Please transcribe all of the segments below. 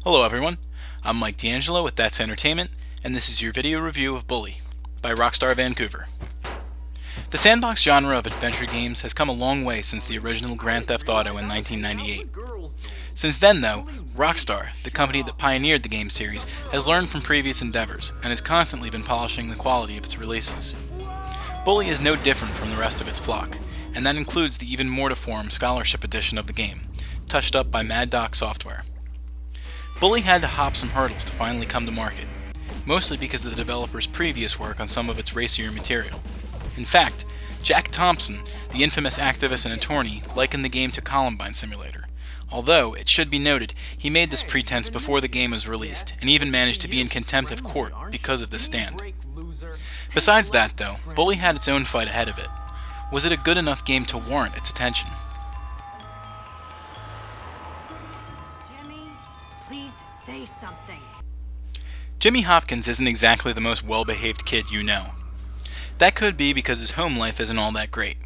Hello everyone, I'm Mike DeAngelo with That's Entertainment, and this is your video review of Bully by Rockstar Vancouver. The sandbox genre of adventure games has come a long way since the original Grand Theft Auto in 1998. Since then though, Rockstar, the company that pioneered the game series, has learned from previous endeavors and has constantly been polishing the quality of its releases. Bully is no different from the rest of its flock, and that includes the even more deformed Scholarship Edition of the game, touched up by Mad Doc Software. Bully had to hop some hurdles to finally come to market, mostly because of the developer's previous work on some of its racier material. In fact, Jack Thompson, the infamous activist and attorney, likened the game to Columbine Simulator, although, it should be noted, he made this pretense before the game was released, and even managed to be in contempt of court because of this stand. Besides that though, Bully had its own fight ahead of it. Was it a good enough game to warrant its attention? Please say something. Jimmy Hopkins isn't exactly the most well-behaved kid you know. That could be because his home life isn't all that great.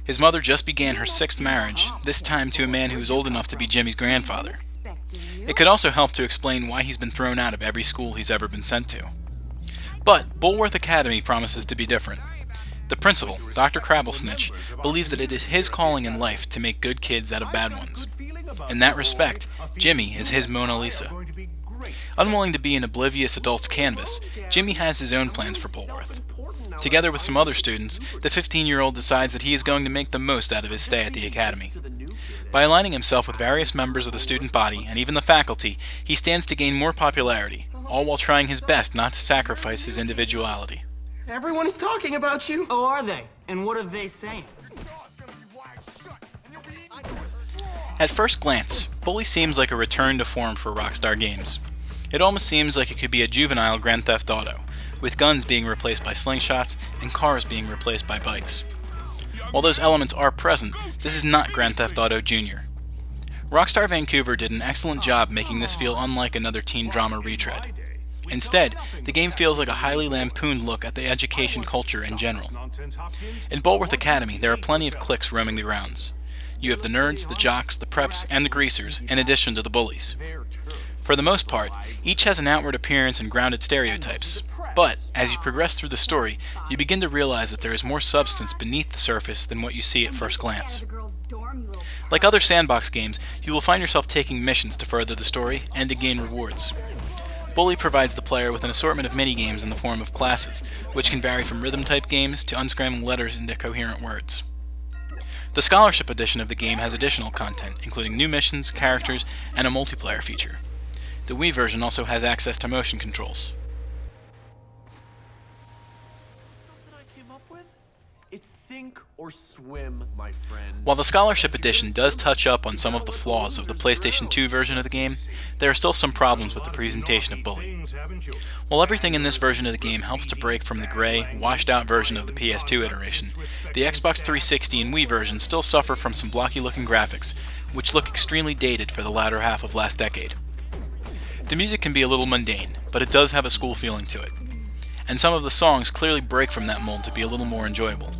His mother just began her 6th marriage, this time to a man who is old enough to be Jimmy's grandfather. It could also help to explain why he's been thrown out of every school he's ever been sent to. But Bulworth Academy promises to be different. The principal, Dr. Crabblesnitch, believes that it is his calling in life to make good kids out of bad ones. In that respect, Jimmy is his Mona Lisa. Unwilling to be an oblivious adult's canvas, Jimmy has his own plans for Bulworth. Together with some other students, the 15-year-old decides that he is going to make the most out of his stay at the academy. By aligning himself with various members of the student body and even the faculty, he stands to gain more popularity, all while trying his best not to sacrifice his individuality. Everyone is talking about you. Oh, are they? And what are they saying? At first glance, Bully seems like a return to form for Rockstar Games. It almost seems like it could be a juvenile Grand Theft Auto, with guns being replaced by slingshots and cars being replaced by bikes. While those elements are present, this is not Grand Theft Auto Jr. Rockstar Vancouver did an excellent job making this feel unlike another teen drama retread. Instead, the game feels like a highly lampooned look at the education culture in general. In Bulworth Academy, there are plenty of cliques roaming the grounds. You have the nerds, the jocks, the preps, and the greasers, in addition to the bullies. For the most part, each has an outward appearance and grounded stereotypes, but as you progress through the story, you begin to realize that there is more substance beneath the surface than what you see at first glance. Like other sandbox games, you will find yourself taking missions to further the story and to gain rewards. Bully provides the player with an assortment of mini-games in the form of classes, which can vary from rhythm-type games to unscrambling letters into coherent words. The Scholarship Edition of the game has additional content, including new missions, characters, and a multiplayer feature. The Wii version also has access to motion controls. It's sink or swim, my friend. While the Scholarship Edition does touch up on some of the flaws of the PlayStation 2 version of the game, there are still some problems with the presentation of Bully. While everything in this version of the game helps to break from the gray, washed-out version of the PS2 iteration, the Xbox 360 and Wii versions still suffer from some blocky-looking graphics, which look extremely dated for the latter half of last decade. The music can be a little mundane, but it does have a school feeling to it, and some of the songs clearly break from that mold to be a little more enjoyable.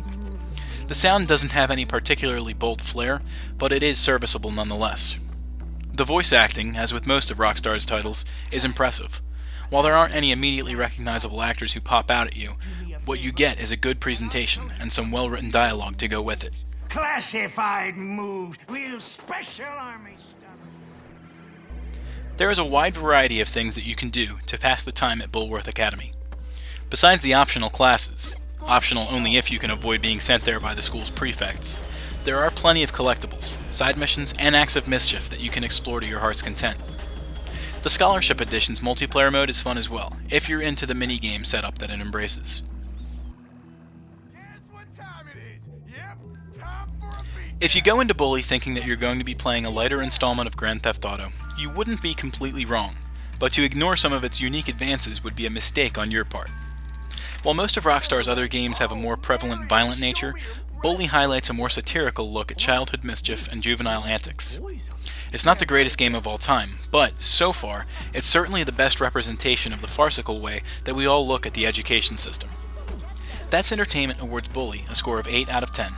The sound doesn't have any particularly bold flair, but it is serviceable nonetheless. The voice acting, as with most of Rockstar's titles, is impressive. While there aren't any immediately recognizable actors who pop out at you, what you get is a good presentation and some well-written dialogue to go with it. Classified moves, real special army stuff. There is a wide variety of things that you can do to pass the time at Bulworth Academy. Besides the optional classes, optional only if you can avoid being sent there by the school's prefects, there are plenty of collectibles, side missions, and acts of mischief that you can explore to your heart's content. The Scholarship Edition's multiplayer mode is fun as well, if you're into the minigame setup that it embraces. If you go into Bully thinking that you're going to be playing a lighter installment of Grand Theft Auto, you wouldn't be completely wrong, but to ignore some of its unique advances would be a mistake on your part. While most of Rockstar's other games have a more prevalent violent nature, Bully highlights a more satirical look at childhood mischief and juvenile antics. It's not the greatest game of all time, but, so far, it's certainly the best representation of the farcical way that we all look at the education system. That's Entertainment awards Bully a score of 8 out of 10.